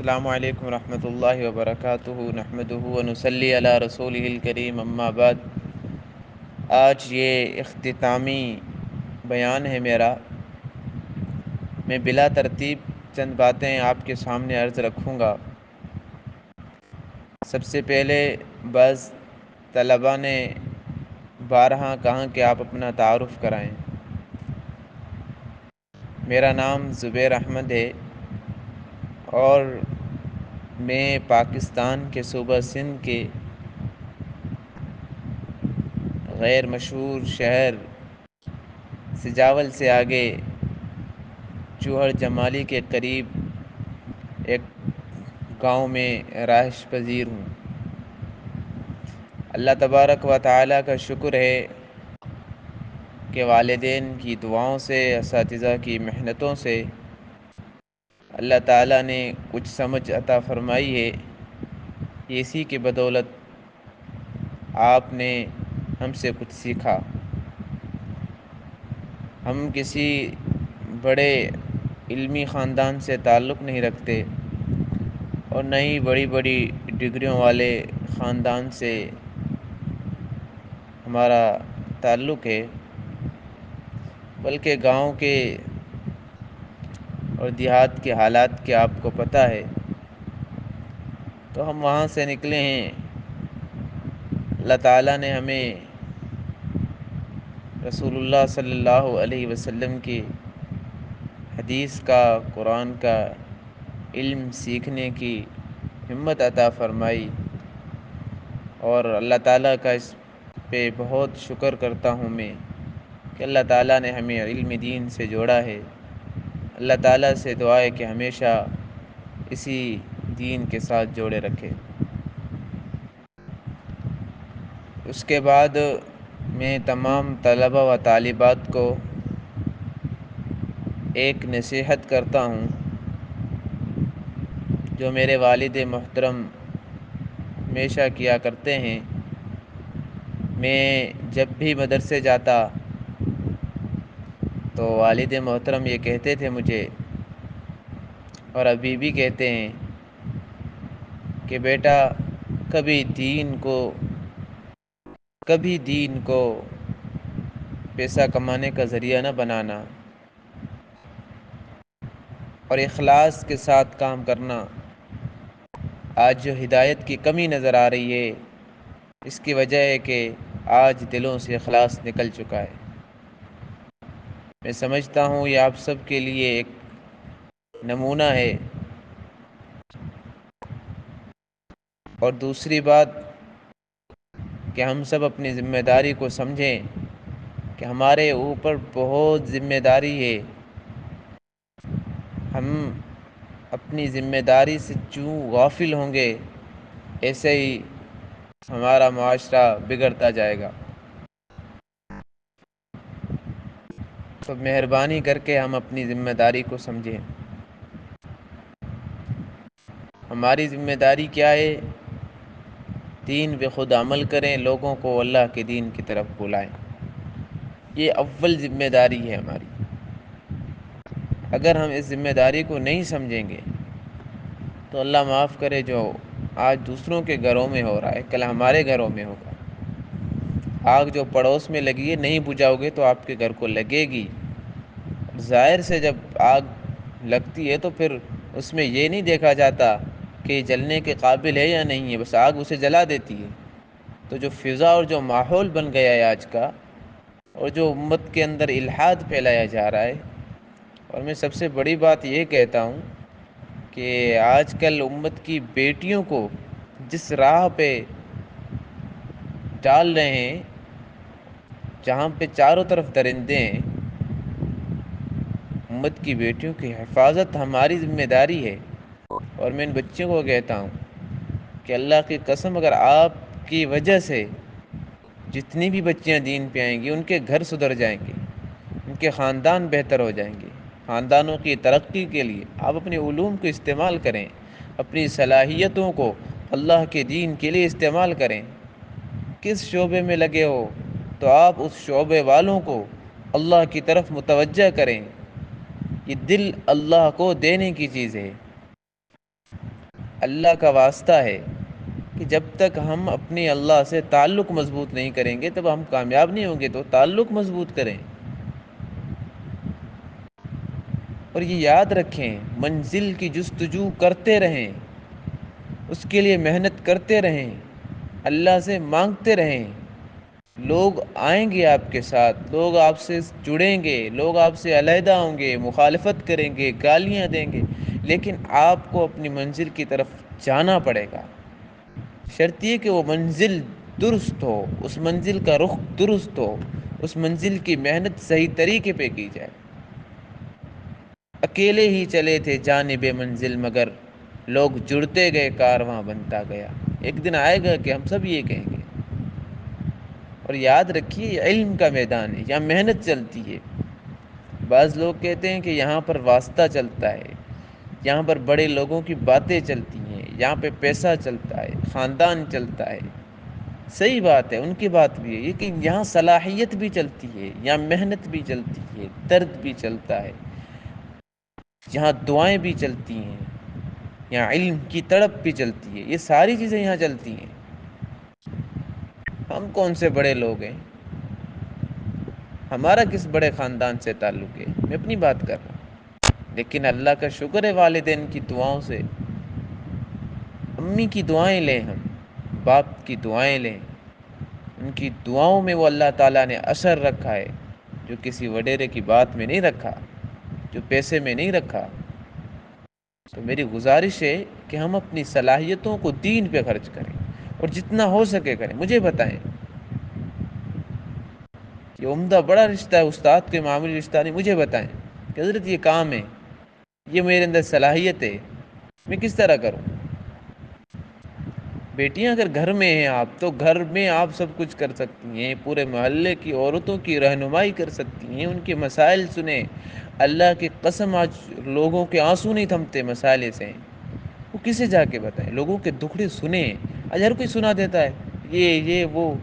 السلام علیکم ورحمۃ اللہ وبرکاتہ نحمدہ ونصلی علی رسولہ الکریم اما بعد۔ آج یہ اختتامی بیان ہے میرا۔ میں بلا ترتیب چند باتیں آپ کے سامنے عرض رکھوں گا۔ سب سے پہلے بعض طلباء نے بارہا کہا کہ آپ اپنا تعارف کرائیں۔ میرا نام زبیر احمد ہے اور میں پاکستان کے صوبہ سندھ کے غیر مشہور شہر سجاول سے آگے چوہر جمالی کے قریب ایک گاؤں میں رہائش پذیر ہوں۔ اللہ تبارک و تعالیٰ کا شکر ہے کہ والدین کی دعاؤں سے، اساتذہ کی محنتوں سے اللہ تعالیٰ نے کچھ سمجھ عطا فرمائی ہے۔ اسی کی بدولت آپ نے ہم سے کچھ سیکھا۔ ہم کسی بڑے علمی خاندان سے تعلق نہیں رکھتے اور نہ ہی بڑی بڑی ڈگریوں والے خاندان سے ہمارا تعلق ہے، بلکہ گاؤں کے اور دیہات کے حالات کے آپ کو پتہ ہے، تو ہم وہاں سے نکلے ہیں۔ اللہ تعالیٰ نے ہمیں رسول اللہ صلی اللہ علیہ وسلم کی حدیث کا، قرآن کا علم سیکھنے کی ہمت عطا فرمائی، اور اللہ تعالیٰ کا اس پہ بہت شکر کرتا ہوں میں کہ اللہ تعالیٰ نے ہمیں علم دین سے جوڑا ہے۔ اللہ تعالیٰ سے دعا ہے کہ ہمیشہ اسی دین کے ساتھ جوڑے رکھے۔ اس کے بعد میں تمام طلبہ و طالبات کو ایک نصیحت کرتا ہوں جو میرے والد محترم ہمیشہ کیا کرتے ہیں۔ میں جب بھی مدرسے جاتا تو والد محترم یہ کہتے تھے مجھے، اور ابھی بھی کہتے ہیں، کہ بیٹا کبھی دین کو پیسہ کمانے کا ذریعہ نہ بنانا، اور اخلاص کے ساتھ کام کرنا۔ آج جو ہدایت کی کمی نظر آ رہی ہے، اس کی وجہ ہے کہ آج دلوں سے اخلاص نکل چکا ہے۔ میں سمجھتا ہوں یہ آپ سب کے لیے ایک نمونہ ہے۔ اور دوسری بات کہ ہم سب اپنی ذمہ داری کو سمجھیں کہ ہمارے اوپر بہت ذمہ داری ہے۔ ہم اپنی ذمہ داری سے چوں غافل ہوں گے، ایسے ہی ہمارا معاشرہ بگڑتا جائے گا۔ تو مہربانی کر کے ہم اپنی ذمہ داری کو سمجھیں۔ ہماری ذمہ داری کیا ہے؟ دین پہ خود عمل کریں، لوگوں کو اللہ کے دین کی طرف بلائیں۔ یہ اول ذمہ داری ہے ہماری۔ اگر ہم اس ذمہ داری کو نہیں سمجھیں گے تو اللہ معاف کرے، جو آج دوسروں کے گھروں میں ہو رہا ہے کل ہمارے گھروں میں ہوگا۔ آگ جو پڑوس میں لگی ہے، نہیں بجھاؤ گے تو آپ کے گھر کو لگے گی۔ ظاہر سے جب آگ لگتی ہے تو پھر اس میں یہ نہیں دیکھا جاتا کہ یہ جلنے کے قابل ہے یا نہیں ہے، بس آگ اسے جلا دیتی ہے۔ تو جو فضا اور جو ماحول بن گیا ہے آج کا، اور جو امت کے اندر الحاد پھیلایا جا رہا ہے، اور میں سب سے بڑی بات یہ کہتا ہوں کہ آج کل امت کی بیٹیوں کو جس راہ پہ ڈال رہے ہیں، جہاں پہ چاروں طرف درندے ہیں، امت کی بیٹیوں کی حفاظت ہماری ذمہ داری ہے۔ اور میں ان بچوں کو کہتا ہوں کہ اللہ کی قسم، اگر آپ کی وجہ سے جتنی بھی بچیاں دین پہ آئیں گی، ان کے گھر سدھر جائیں گے، ان کے خاندان بہتر ہو جائیں گے۔ خاندانوں کی ترقی کے لیے آپ اپنے علوم کو استعمال کریں، اپنی صلاحیتوں کو اللہ کے دین کے لیے استعمال کریں۔ کس شعبے میں لگے ہو تو آپ اس شعبے والوں کو اللہ کی طرف متوجہ کریں۔ یہ دل اللہ کو دینے کی چیز ہے۔ اللہ کا واسطہ ہے کہ جب تک ہم اپنی اللہ سے تعلق مضبوط نہیں کریں گے تب ہم کامیاب نہیں ہوں گے، تو تعلق مضبوط کریں۔ اور یہ یاد رکھیں، منزل کی جستجو کرتے رہیں، اس کے لیے محنت کرتے رہیں، اللہ سے مانگتے رہیں۔ لوگ آئیں گے آپ کے ساتھ، لوگ آپ سے جڑیں گے، لوگ آپ سے علیحدہ ہوں گے، مخالفت کریں گے، گالیاں دیں گے، لیکن آپ کو اپنی منزل کی طرف جانا پڑے گا۔ شرط یہ کہ وہ منزل درست ہو، اس منزل کا رخ درست ہو، اس منزل کی محنت صحیح طریقے پہ کی جائے۔ اکیلے ہی چلے تھے جانب منزل، مگر لوگ جڑتے گئے، کارواں بنتا گیا۔ ایک دن آئے گا کہ ہم سب یہ کہیں گے۔ اور یاد رکھیے، یہ علم کا میدان ہے، یہاں محنت چلتی ہے۔ بعض لوگ کہتے ہیں کہ یہاں پر واسطہ چلتا ہے، یہاں پر بڑے لوگوں کی باتیں چلتی ہیں، یہاں پہ پیسہ چلتا ہے، خاندان چلتا ہے۔ صحیح بات ہے، ان کی بات بھی ہے، لیکن یہاں صلاحیت بھی چلتی ہے، یہاں محنت بھی چلتی ہے، درد بھی چلتا ہے، یہاں دعائیں بھی چلتی ہیں، یہاں علم کی تڑپ بھی چلتی ہے۔ یہ ساری چیزیں یہاں چلتی ہیں۔ ہم کون سے بڑے لوگ ہیں؟ ہمارا کس بڑے خاندان سے تعلق ہے؟ میں اپنی بات کر رہا ہوں، لیکن اللہ کا شکر ہے والدین کی دعاؤں سے۔ امی کی دعائیں لیں، ہم باپ کی دعائیں لیں، ان کی دعاؤں میں وہ اللہ تعالیٰ نے اثر رکھا ہے، جو کسی وڈیرے کی بات میں نہیں رکھا، جو پیسے میں نہیں رکھا۔ تو میری گزارش ہے کہ ہم اپنی صلاحیتوں کو دین پہ خرچ کریں، اور جتنا ہو سکے کریں۔ مجھے بتائیں، یہ عمدہ بڑا رشتہ ہے، استاد کے معاملی رشتہ نہیں۔ مجھے بتائیں کہ حضرت یہ کام ہے، یہ میرے اندر صلاحیت ہے، میں کس طرح کروں؟ بیٹیاں اگر گھر میں ہیں آپ، تو گھر میں آپ سب کچھ کر سکتی ہیں، پورے محلے کی عورتوں کی رہنمائی کر سکتی ہیں، ان کے مسائل سنیں۔ اللہ کی قسم، آج لوگوں کے آنسو نہیں تھمتے مسائل سے، وہ کسے جا کے بتائیں؟ لوگوں کے دکھڑے سنیں۔ آج ہر کوئی سنا دیتا ہے، یہ وہ،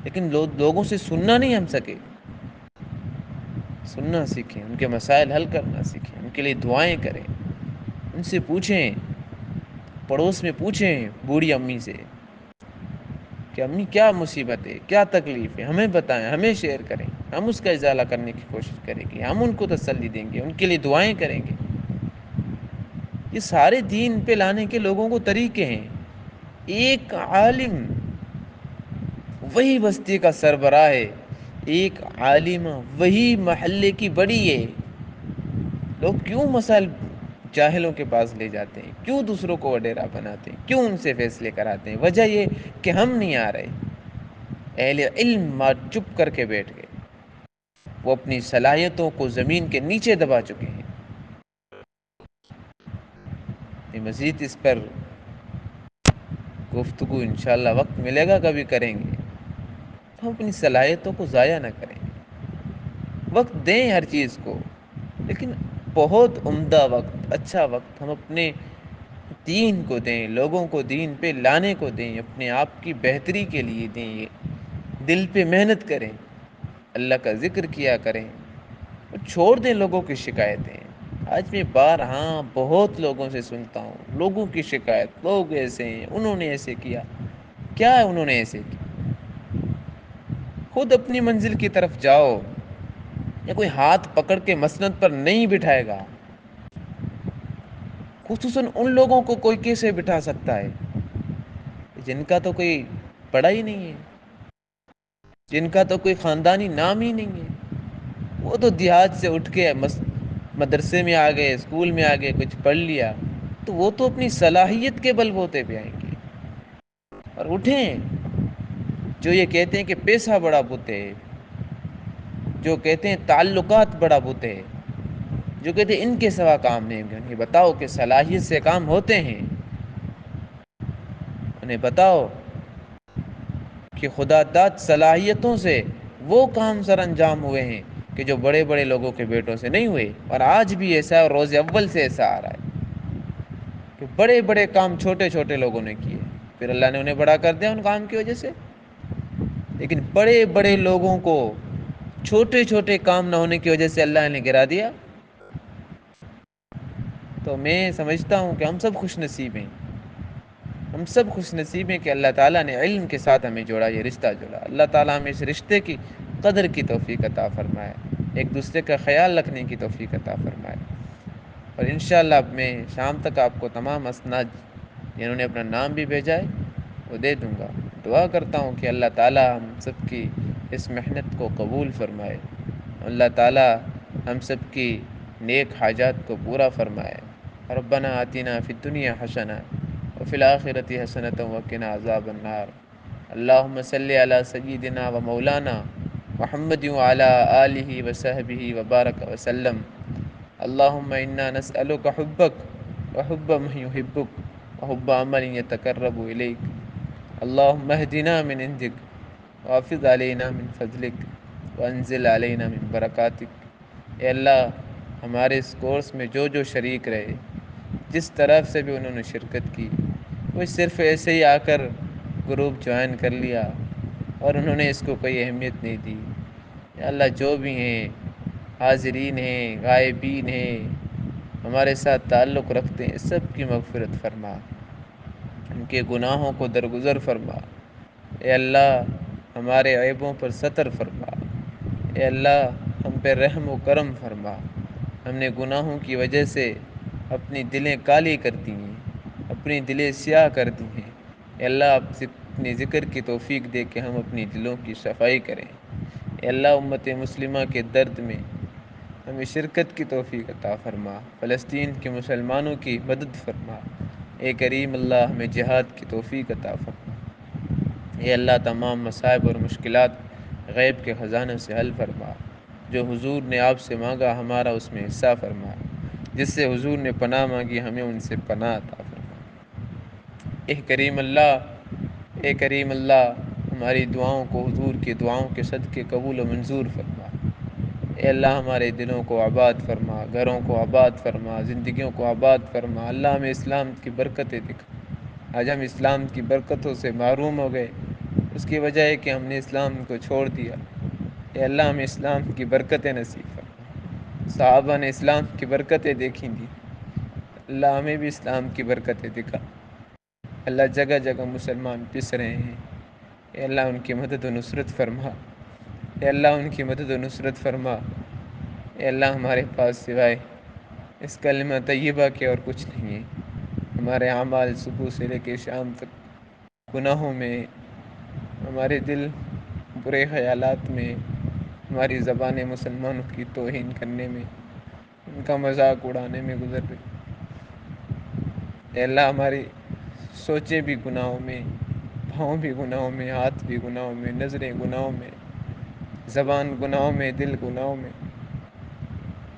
لیکن لوگوں سے سننا نہیں ہم سکے۔ سننا سیکھیں، ان کے مسائل حل کرنا سیکھیں، ان کے لیے دعائیں کریں، ان سے پوچھیں، پڑوس میں پوچھیں بوڑھی امی سے کہ امی کیا مصیبت ہے، کیا تکلیف ہے، ہمیں بتائیں، ہمیں شیئر کریں، ہم اس کا ازالہ کرنے کی کوشش کریں گے، ہم ان کو تسلی دیں گے، ان کے لیے دعائیں کریں گے۔ یہ سارے دین پہ لانے کے لوگوں کو طریقے ہیں۔ ایک عالم وہی بستی کا سربراہ ہے، ایک عالمہ وہی محلے کی بڑی ہے۔ لوگ کیوں مسائل جاہلوں کے پاس لے جاتے ہیں؟ کیوں دوسروں کو وڈیرا بناتے ہیں؟ کیوں ان سے فیصلے کراتے ہیں؟ وجہ یہ کہ ہم نہیں آ رہے۔ اہل علم چپ کر کے بیٹھ گئے، وہ اپنی صلاحیتوں کو زمین کے نیچے دبا چکے ہیں۔ مزید اس پر گفتگو انشاءاللہ وقت ملے گا کبھی کریں گے۔ ہم اپنی صلاحیتوں کو ضائع نہ کریں، وقت دیں ہر چیز کو، لیکن بہت عمدہ وقت، اچھا وقت ہم اپنے دین کو دیں، لوگوں کو دین پہ لانے کو دیں، اپنے آپ کی بہتری کے لیے دیں، دل پہ محنت کریں، اللہ کا ذکر کیا کریں، اور چھوڑ دیں لوگوں کی شکایتیں۔ آج میں بارہا بہت لوگوں سے سنتا ہوں لوگوں کی شکایت، لوگ ایسے ہیں، انہوں نے ایسے کیا۔ کیا ہے انہوں نے ایسے کیا؟ خود اپنی منزل کی طرف جاؤ، یا کوئی ہاتھ پکڑ کے مسند پر نہیں بٹھائے گا۔ خصوصاً ان لوگوں کو کوئی کیسے بٹھا سکتا ہے جن کا تو کوئی پڑا ہی نہیں ہے، جن کا تو کوئی خاندانی نام ہی نہیں ہے؟ وہ تو دیہات سے اٹھ کے مدرسے میں آ گئے، اسکول میں آ گئے، کچھ پڑھ لیا، تو وہ تو اپنی صلاحیت کے بل بوتے پہ آئیں گے۔ اور اٹھیں، جو یہ کہتے ہیں کہ پیسہ بڑا بت ہے، جو کہتے ہیں تعلقات بڑا بت ہے، جو کہتے ہیں ان کے سوا کام نہیں ہوگا، انہیں بتاؤ کہ صلاحیت سے کام ہوتے ہیں۔ انہیں بتاؤ کہ خدا داد صلاحیتوں سے وہ کام سر انجام ہوئے ہیں کہ جو بڑے بڑے لوگوں کے بیٹوں سے نہیں ہوئے، اور آج بھی ایسا ہے، اور روز اول سے ایسا آ رہا ہے کہ بڑے بڑے کام چھوٹے چھوٹے لوگوں نے کیے، پھر اللہ نے انہیں بڑا کر دیا ان کام کی وجہ سے۔ لیکن بڑے بڑے لوگوں کو چھوٹے چھوٹے کام نہ ہونے کی وجہ سے اللہ نے گرا دیا۔ تو میں سمجھتا ہوں کہ ہم سب خوش نصیب ہیں ہم سب خوش نصیب ہیں کہ اللہ تعالیٰ نے علم کے ساتھ ہمیں جوڑا، یہ رشتہ جوڑا۔ اللہ تعالیٰ ہمیں اس رشتے کی قدر کی توفیق عطا فرمائے، ایک دوسرے کا خیال رکھنے کی توفیق عطا فرمائے۔ اور انشاءاللہ اب میں شام تک آپ کو تمام اسناد جنہوں نے اپنا نام بھی بھیجا ہے وہ دے دوں گا۔ دعا کرتا ہوں کہ اللہ تعالیٰ ہم سب کی اس محنت کو قبول فرمائے، اللہ تعالیٰ ہم سب کی نیک حاجات کو پورا فرمائے۔ ربنا آتنا فی الدنیا حسنہ وفی الآخرۃ حسنۃ وقنا عذاب النار۔ اللہم صلی علی سیدنا و مولانا محمد وعلی آلہ وصحبہ وبارک وسلم۔ اللہم انا نسألک حبک وحب من یحبک وحب عمل یتقرب الیک۔ اللہم اہدنا من عندک وافض علینا من فضلک وانزل علینا من برکاتک۔ اے اللہ ہمارے اس کورس میں جو جو شریک رہے، جس طرف سے بھی انہوں نے شرکت کی، وہ صرف ایسے ہی آ کر گروپ جوائن کر لیا اور انہوں نے اس کو کوئی اہمیت نہیں دی، یا اللہ جو بھی ہیں، حاضرین ہیں، غائبین ہیں، ہمارے ساتھ تعلق رکھتے ہیں، سب کی مغفرت فرما، ان کے گناہوں کو درگزر فرما۔ اے اللہ ہمارے عیبوں پر ستر فرما، اے اللہ ہم پہ رحم و کرم فرما۔ ہم نے گناہوں کی وجہ سے اپنی دلیں کالی کر دی ہیں، اپنی دلیں سیاہ کر دی ہیں۔ اے اللہ آپ سے اپنے ذکر کی توفیق دے کہ ہم اپنی دلوں کی صفائی کریں۔ اے اللہ امت مسلمہ کے درد میں ہمیں شرکت کی توفیق عطا فرما، فلسطین کے مسلمانوں کی مدد فرما۔ اے کریم اللہ ہمیں جہاد کی توفیق عطا فرما۔ اے اللہ تمام مصائب اور مشکلات غیب کے خزانوں سے حل فرما۔ جو حضور نے آپ سے مانگا ہمارا اس میں حصہ فرما، جس سے حضور نے پناہ مانگی ہمیں ان سے پناہ عطا فرما۔ اے کریم اللہ، اے کریم اللہ ہماری دعاؤں کو حضور کی دعاؤں کے صدقے قبول و منظور فرما۔ اے اللہ ہمارے دلوں کو آباد فرما، گھروں کو آباد فرما، زندگیوں کو آباد فرما۔ اللہ ہمیں اسلام کی برکتیں دکھا۔ آج ہم اسلام کی برکتوں سے محروم ہو گئے، اس کی وجہ ہے کہ ہم نے اسلام کو چھوڑ دیا۔ اے اللہ ہمیں اسلام کی برکتیں نصیب فرما۔ صحابہ نے اسلام کی برکتیں دیکھی تھیں، اللہ ہمیں بھی اسلام کی برکتیں دکھا۔ اللہ جگہ جگہ مسلمان پس رہے ہیں، اے اللہ ان کی مدد و نصرت فرما، اے اللہ ان کی مدد و نصرت فرما۔ اے اللہ ہمارے پاس سوائے اس کلمہ طیبہ کے اور کچھ نہیں ہے۔ ہمارے اعمال صبح سے لے کے شام تک گناہوں میں، ہمارے دل برے خیالات میں، ہماری زبانیں مسلمانوں کی توہین کرنے میں، ان کا مذاق اڑانے میں گزر رہی۔ اے اللہ ہماری سوچیں بھی گناہوں میں، پاؤں بھی گناہوں میں، ہاتھ بھی گناہوں میں، نظریں گناہوں میں، زبان گناہوں میں، دل گناہوں میں۔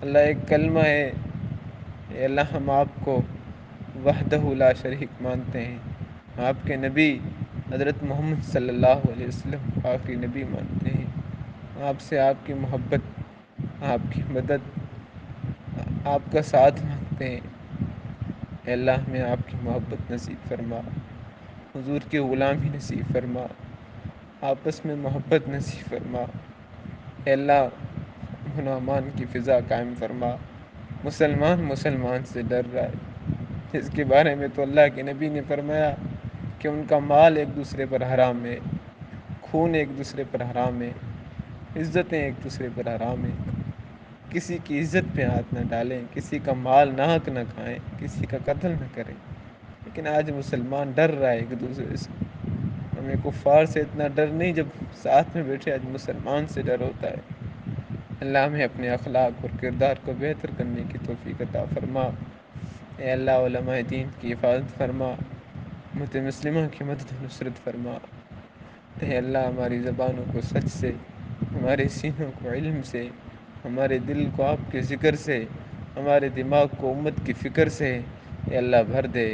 اللہ ایک کلمہ ہے، اے اللہ ہم آپ کو وحدہ لا شریک مانتے ہیں، آپ کے نبی حضرت محمد صلی اللہ علیہ وسلم کو آخری نبی مانتے ہیں، آپ سے آپ کی محبت، آپ کی مدد، آپ کا ساتھ مانگتے ہیں۔ اے اللہ ہمیں آپ کی محبت نصیب فرما، حضور کی غلامی نصیب فرما، آپس میں محبت نصیب فرما۔ اے اللہ امن و امان کی فضا قائم فرما۔ مسلمان سے ڈر رہا ہے، جس کے بارے میں تو اللہ کے نبی نے فرمایا کہ ان کا مال ایک دوسرے پر حرام ہے، خون ایک دوسرے پر حرام ہے، عزتیں ایک دوسرے پر حرام ہیں۔ کسی کی عزت پہ ہاتھ نہ ڈالیں، کسی کا مال ناحق نہ کھائیں، کسی کا قتل نہ کریں۔ لیکن آج مسلمان ڈر رہا ہے ایک دوسرے سے۔ ہمیں کفار سے اتنا ڈر نہیں، جب ساتھ میں بیٹھے آج مسلمان سے ڈر ہوتا ہے۔ اللہ ہمیں اپنے اخلاق اور کردار کو بہتر کرنے کی توفیق عطا فرما۔ اے اللہ علماء دین کی حفاظت فرما، امت مسلمہ کی مدد و نصرت فرما۔ اے اللہ ہماری زبانوں کو سچ سے، ہمارے سینوں کو علم سے، ہمارے دل کو آپ کے ذکر سے، ہمارے دماغ کو امت کی فکر سے اے اللہ بھر دے،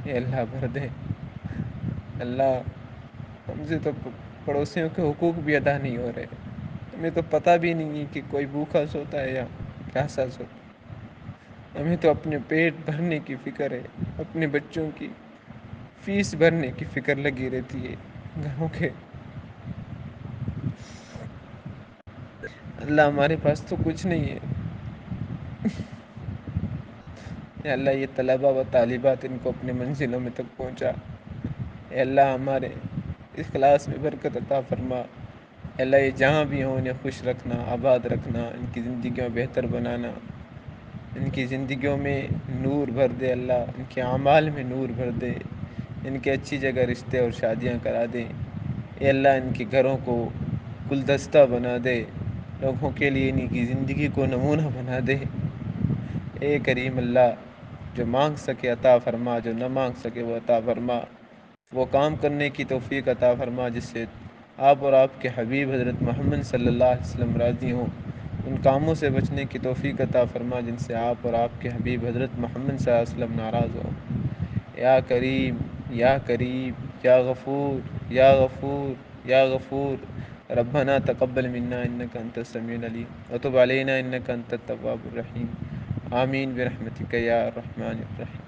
اے اللہ بھر دے۔ اللہ ہم سے تو پڑوسیوں کے حقوق بھی ادا نہیں ہو رہے، ہمیں تو پتہ بھی نہیں ہے کہ کوئی بھوکا سوتا ہے یا پیاسا سوتا ہے۔ ہمیں تو اپنے پیٹ بھرنے کی فکر ہے، اپنے بچوں کی فیس بھرنے کی فکر لگی رہتی ہے گھروں کے۔ اللہ ہمارے پاس تو کچھ نہیں ہے۔ اے اللہ یہ طلبہ و طالبات ان کو اپنے منزلوں میں تک پہنچا، اے اللہ ہمارے اس کلاس میں برکت عطا فرما۔ اے اللہ یہ جہاں بھی ہوں انہیں خوش رکھنا، آباد رکھنا، ان کی زندگیوں بہتر بنانا، ان کی زندگیوں میں نور بھر دے اللہ، ان کے اعمال میں نور بھر دے، ان کے اچھی جگہ رشتے اور شادیاں کرا دے۔ اے اللہ ان کے گھروں کو گلدستہ بنا دے، لوگوں کے لیے ان کی زندگی کو نمونہ بنا دے۔ اے کریم اللہ، جو مانگ سکے عطا فرما، جو نہ مانگ سکے وہ عطا فرما۔ وہ کام کرنے کی توفیق عطا فرما جس سے آپ اور آپ کے حبیب حضرت محمد صلی اللہ علیہ وسلم راضی ہوں۔ ان کاموں سے بچنے کی توفیق عطا فرما جن سے آپ اور آپ کے حبیب حضرت محمد صلی اللہ علیہ وسلم ناراض ہوں۔ یا کریم، یا کریم، یا غفور، یا غفور، یا غفور، ربنا تقبل منا انك انت السميع العليم وتب علينا انك انت التواب الرحيم، آمین برحمتک یا الرحمن الرحیم۔